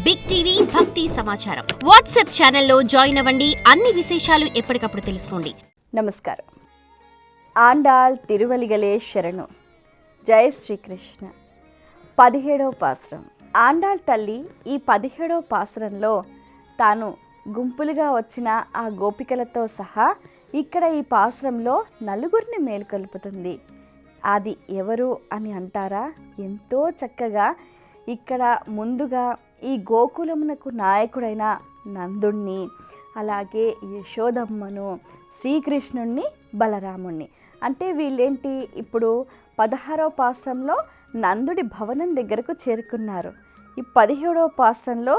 Big TV భక్తి సమాచారం WhatsApp ఛానల్లో జాయిన్ అవ్వండి. అన్ని విశేషాలు ఎప్పటికప్పుడు తెలుసుకోండి. నమస్కారం. ఆండాళ్ తిరువలిగలే శరణు. జై శ్రీకృష్ణ. 17వ పాసురం. ఆండాళ్ తల్లి ఈ 17వ పాసురంలో తాను గుంపులుగా వచ్చిన ఆ గోపికలతో సహా ఇక్కడ ఈ పాసురంలో నలుగురిని మేలుకొల్పుతుంది. అది ఎవరు అని అంటారా? ఎంతో చక్కగా ఇక్కడ ముందుగా ఈ గోకులమునకు నాయకుడైన నందుణ్ణి, అలాగే యశోదమ్మను, శ్రీకృష్ణుణ్ణి, బలరాముణ్ణి. అంటే వీళ్ళేంటి, ఇప్పుడు 16వ పాసురంలో నందుడి భవనం దగ్గరకు చేరుకున్నారు. ఈ 17వ పాసురంలో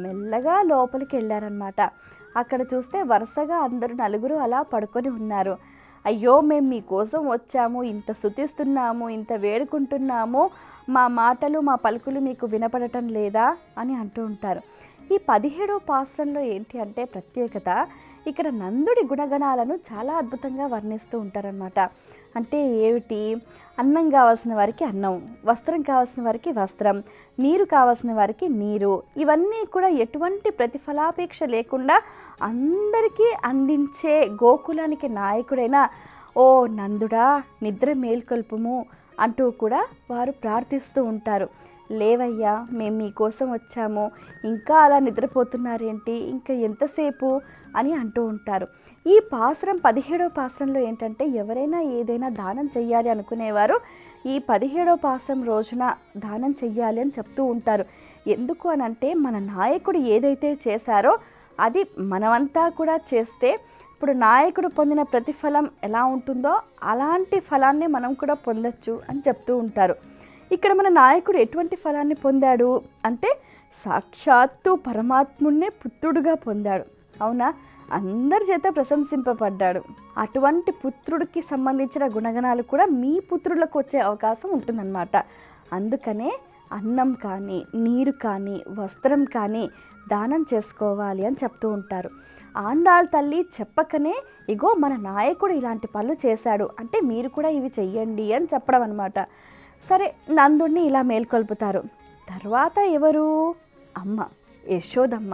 మెల్లగా లోపలికి వెళ్ళారనమాట. అక్కడ చూస్తే వరుసగా అందరూ నలుగురు అలా పడుకొని ఉన్నారు. అయ్యో, మేము మీకోసం వచ్చాము, ఇంత స్తుతిస్తున్నాము, ఇంత వేడుకుంటున్నాము, మా మాటలు మా పలుకులు మీకు వినపడటం లేదా అని అంటూ ఉంటారు. ఈ 17వ పాసురంలో ఏంటి అంటే ప్రత్యేకత, ఇక్కడ నందుడి గుణగణాలను చాలా అద్భుతంగా వర్ణిస్తూ ఉంటారనమాట. అంటే ఏమిటి, అన్నం కావాల్సిన వారికి అన్నం, వస్త్రం కావాల్సిన వారికి వస్త్రం, నీరు కావాల్సిన వారికి నీరు, ఇవన్నీ కూడా ఎటువంటి ప్రతిఫలాపేక్ష లేకుండా అందరికీ అందించే గోకులానికి నాయకుడైన ఓ నందుడా, నిద్ర మేల్కొల్పుము అంటూ కూడా వారు ప్రార్థిస్తూ ఉంటారు. లేవయ్యా, మేము మీకోసం వచ్చాము, ఇంకా అలా నిద్రపోతున్నారేంటి, ఇంకా ఎంతసేపు అని అంటూ ఉంటారు. ఈ పాసురం 17వ పాసురంలో ఏంటంటే, ఎవరైనా ఏదైనా దానం చెయ్యాలి అనుకునేవారు ఈ 17వ పాసురం రోజున దానం చెయ్యాలి అని చెప్తూ ఉంటారు. ఎందుకు అనంటే, మన నాయకుడు ఏదైతే చేశారో అది మనమంతా కూడా చేస్తే ఇప్పుడు నాయకుడు పొందిన ప్రతిఫలం ఎలా ఉంటుందో అలాంటి ఫలాన్ని మనం కూడా పొందొచ్చు అని చెప్తూ ఉంటారు. ఇక్కడ మన నాయకుడు ఎటువంటి ఫలాన్ని పొందాడు అంటే, సాక్షాత్తు పరమాత్మున్నే పుత్రుడుగా పొందాడు. అవునా? అందరి చేత ప్రశంసింపబడ్డాడు. అటువంటి పుత్రుడికి సంబంధించిన గుణగణాలు కూడా మీ పుత్రులకు వచ్చే అవకాశం ఉంటుందన్నమాట. అందుకనే అన్నం కానీ, నీరు కానీ, వస్త్రం కానీ దానం చేసుకోవాలి అని చెప్తూ ఉంటారు. ఆండాళ్ తల్లి చెప్పకనే, ఇగో మన నాయకుడు ఇలాంటి పనులు చేశాడు అంటే మీరు కూడా ఇవి చెయ్యండి అని చెప్పడం అనమాట. సరే, నందుడిని ఇలా మేల్కొల్పుతారు. తర్వాత ఎవరు? అమ్మ, యశోదమ్మ.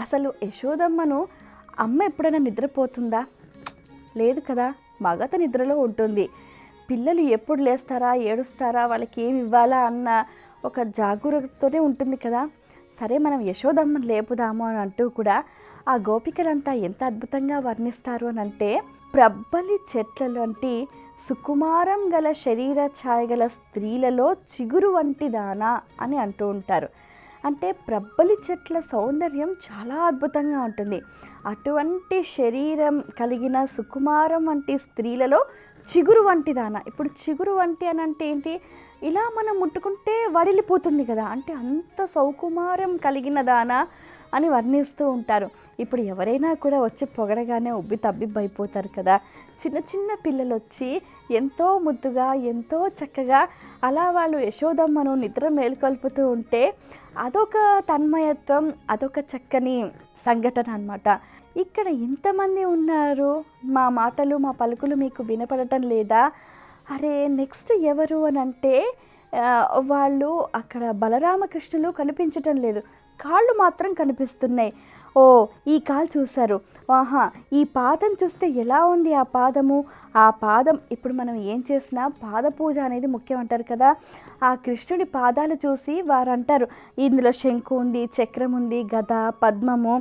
అసలు యశోదమ్మను అమ్మ ఎప్పుడైనా నిద్రపోతుందా? లేదు కదా, మగత నిద్రలో ఉంటుంది. పిల్లలు ఎప్పుడు లేస్తారా, ఏడుస్తారా, వాళ్ళకి ఏమి ఇవ్వాలా అన్న ఒక జాగరూకతతోనే ఉంటుంది కదా. సరే, మనం యశోదమ్మను లేపుదాము అని అంటూ కూడా ఆ గోపికలంతా ఎంత అద్భుతంగా వర్ణిస్తారు అని అంటే, ప్రబ్బలి చెట్ల వంటి సుకుమారం గల శరీర ఛాయ గల స్త్రీలలో చిగురు వంటి దానా అని అంటూ ఉంటారు. అంటే ప్రబ్బలి చెట్ల సౌందర్యం చాలా అద్భుతంగా ఉంటుంది. అటువంటి శరీరం కలిగిన సుకుమారం వంటి స్త్రీలలో చిగురు వంటి దాన. ఇప్పుడు చిగురు వంటి అని అంటే ఏంటి, ఇలా మనం ముట్టుకుంటే వడిలిపోతుంది కదా, అంటే అంత సౌకుమారం కలిగిన దాన అని వర్ణిస్తూ ఉంటారు. ఇప్పుడు ఎవరైనా కూడా వచ్చి పొగడగానే ఉబ్బి తబ్బిబ్బైపోతారు కదా. చిన్న చిన్న పిల్లలు వచ్చి ఎంతో ముద్దుగా, ఎంతో చక్కగా అలా వాళ్ళు యశోదమ్మను నిద్ర మేల్కొల్పుతూ ఉంటే అదొక తన్మయత్వం, అదొక చక్కని సంఘటన అన్నమాట. ఇక్కడ ఇంతమంది ఉన్నారు, మా మాటలు మా పలుకులు మీకు వినపడటం లేదా? అరే, నెక్స్ట్ ఎవరు అని అంటే, వాళ్ళు అక్కడ బలరామకృష్ణులు కనిపించటం లేదు, కాళ్ళు మాత్రం కనిపిస్తున్నాయి. ఓ, ఈ కాలు చూశారు, ఆహా, ఈ పాదం చూస్తే ఎలా ఉంది ఆ పాదము, ఆ పాదం. ఇప్పుడు మనం ఏం చేసినా పాద పూజ అనేది ముఖ్యం అంటారు కదా. ఆ కృష్ణుడి పాదాలు చూసి వారు అంటారు, ఇందులో శంకు ఉంది, చక్రం ఉంది, గద, పద్మము,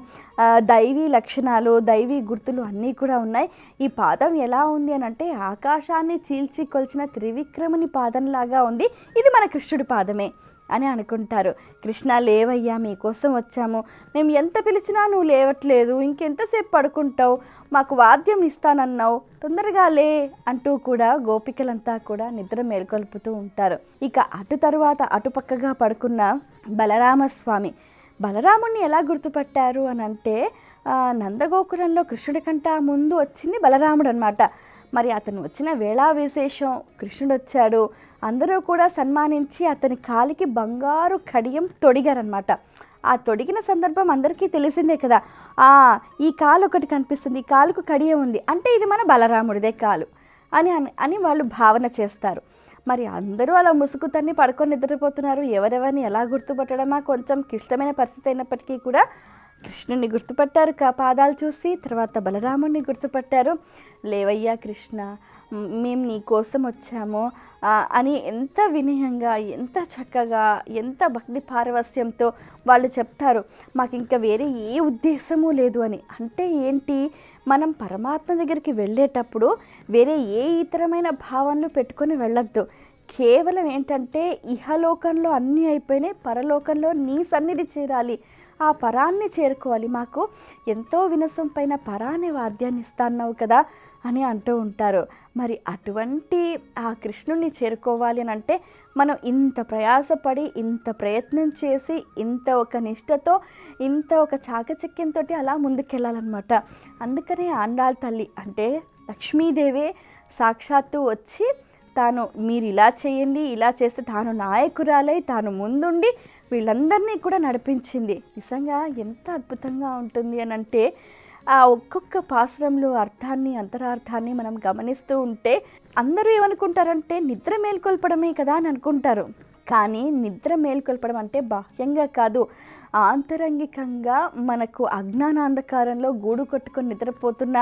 దైవీ లక్షణాలు, దైవీ గుర్తులు అన్నీ కూడా ఉన్నాయి. ఈ పాదం ఎలా ఉంది అని అంటే, ఆకాశాన్ని చీల్చి కొల్చిన త్రివిక్రముని పాదంలాగా ఉంది, ఇది మన కృష్ణుడి పాదమే అని అనుకుంటారు. కృష్ణ, లేవయ్యా, మీకోసం వచ్చాము, మేము ఎంత పిలిచినా నువ్వు లేవట్లేదు, ఇంకెంతసేపు పడుకుంటావు, మాకు వాద్యం ఇస్తానన్నావు, తొందరగా లే అంటూ కూడా గోపికలంతా కూడా నిద్ర మేల్కొల్పుతూ ఉంటారు. ఇక అటుపక్కగా పడుకున్న బలరామస్వామి, బలరాముణ్ణి ఎలా గుర్తుపట్టారు అని అంటే, నందగోకులంలో కృష్ణుడి కంట ముందు వచ్చింది బలరాముడు అనమాట. మరి అతను వచ్చిన వేళా విశేషం, కృష్ణుడు వచ్చాడు, అందరూ కూడా సన్మానించి అతని కాలికి బంగారు కడియం తొడిగారనమాట. ఆ తొడిగిన సందర్భం అందరికీ తెలిసిందే కదా. ఈ కాలు ఒకటి కనిపిస్తుంది, ఈ కాలుకు కడియం ఉంది అంటే ఇది మన బలరాముడిదే కాలు అని వాళ్ళు భావన చేస్తారు. మరి అందరూ అలా ముసుగు తన్ని పడుకొని నిద్రపోతున్నారు. ఎవరెవరిని ఎలా గుర్తుపట్టడమా కొంచెం క్లిష్టమైన పరిస్థితి అయినప్పటికీ కూడా కృష్ణుని గుర్తుపట్టారు పాదాలు చూసి. తర్వాత బలరాముడిని గుర్తుపట్టారు. లేవయ్యా కృష్ణ, మేము నీ కోసం వచ్చాము అని ఎంత వినయంగా, ఎంత చక్కగా, ఎంత భక్తి పారవస్యంతో వాళ్ళు చెప్తారు. మాకు ఇంకా వేరే ఏ ఉద్దేశము లేదు అని. అంటే ఏంటి, మనం పరమాత్మ దగ్గరికి వెళ్ళేటప్పుడు వేరే ఏ ఇతరమైన భావనలు పెట్టుకొని వెళ్ళొద్దు. కేవలం ఏంటంటే ఇహలోకంలో అన్నీ అయిపోయినాయి, పరలోకంలో నీ సన్నిధి చేరాలి, ఆ పరాన్ని చేరుకోవాలి, మాకు ఎంతో వినసొంపైన పరాన్ని వాద్యాన్ని ఇస్తాన్నావు కదా అని అంటూ ఉంటారు. మరి అటువంటి ఆ కృష్ణుని చేరుకోవాలి అని అంటే మనం ఇంత ప్రయాసపడి, ఇంత ప్రయత్నం చేసి, ఇంత ఒక నిష్టతో, ఇంత ఒక చాకచక్యంతో అలా ముందుకెళ్ళాలన్నమాట. అందుకనే ఆండాళ్ తల్లి అంటే లక్ష్మీదేవే సాక్షాత్తు వచ్చి తాను మీరు ఇలా చేయండి, ఇలా చేస్తే తాను నాయకురాలై తాను ముందుండి వీళ్ళందరినీ కూడా నడిపించింది. నిజంగా ఎంత అద్భుతంగా ఉంటుంది అని అంటే ఆ ఒక్కొక్క పాశ్రంలో అర్థాన్ని, అంతరార్థాన్ని మనం గమనిస్తూ ఉంటే అందరూ ఏమనుకుంటారంటే నిద్ర మేల్కొల్పడమే కదా అని అనుకుంటారు. కానీ నిద్ర మేల్కొల్పడం అంటే బాహ్యంగా కాదు, ఆంతరంగికంగా మనకు అజ్ఞానాంధకారంలో గూడు కొట్టుకొని నిద్రపోతున్న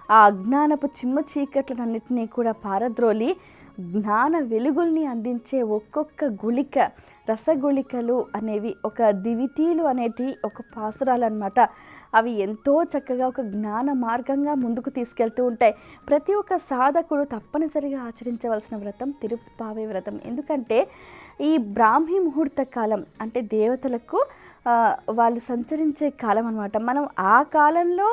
ఆ అజ్ఞానపు చిమ్మ చీకట్లన్నింటినీ కూడా పారద్రోలి జ్ఞాన వెలుగుల్ని అందించే ఒక్కొక్క గుళిక, రసగుళికలు అనేవి, ఒక దివిటీలు అనేటివి ఒక పాసురాలు అన్నమాట. అవి ఎంతో చక్కగా ఒక జ్ఞాన మార్గంగా ముందుకు తీసుకెళ్తూ ఉంటాయి. ప్రతి ఒక్క సాధకుడు తప్పనిసరిగా ఆచరించవలసిన వ్రతం తిరుప్పావై వ్రతం. ఎందుకంటే ఈ బ్రాహ్మీ ముహూర్త కాలం అంటే దేవతలకు వాళ్ళు సంచరించే కాలం అన్నమాట. మనం ఆ కాలంలో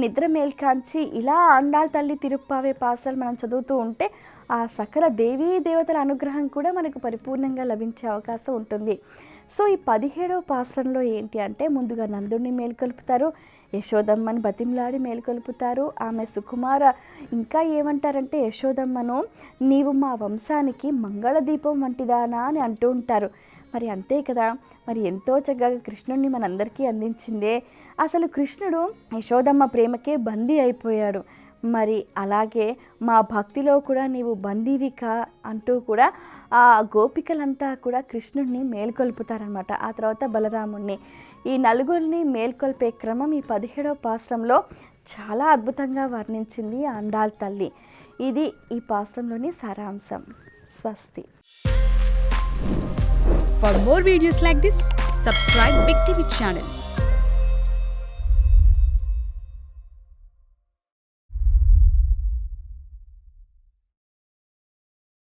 నిద్ర మేల్కాంచి ఇలా ఆండాళ్ తల్లి తిరుప్పావై పాసురాలు మనం చదువుతూ ఉంటే ఆ సకల దేవీ దేవతల అనుగ్రహం కూడా మనకు పరిపూర్ణంగా లభించే అవకాశం ఉంటుంది. సో ఈ 17వ పాసురంలో ఏంటి అంటే ముందుగా నందుడిని మేల్కొల్పుతారు, యశోదమ్మని బతిమలాడి మేల్కొల్పుతారు. ఆమె సుకుమార ఇంకా ఏమంటారంటే యశోదమ్మను నీవు మా వంశానికి మంగళదీపం వంటిదానా అని అంటూ ఉంటారు. మరి అంతే కదా, మరి ఎంతో చక్కగా కృష్ణుడిని మనందరికీ అందించిందే. అసలు కృష్ణుడు యశోదమ్మ ప్రేమకే బందీ అయిపోయాడు. మరి అలాగే మా భక్తిలో కూడా నీవు బందీవికా అంటూ కూడా ఆ గోపికలంతా కూడా కృష్ణుడిని మేల్కొల్పుతారనమాట. ఆ తర్వాత బలరాముడిని, ఈ నలుగురిని మేల్కొల్పే క్రమం ఈ 17వ పాసురంలో చాలా అద్భుతంగా వర్ణించింది ఆండాళ్ తల్లి. ఇది ఈ పాసురంలోని సారాంశం. స్వస్తి. For more videos like this, subscribe Big TV channel.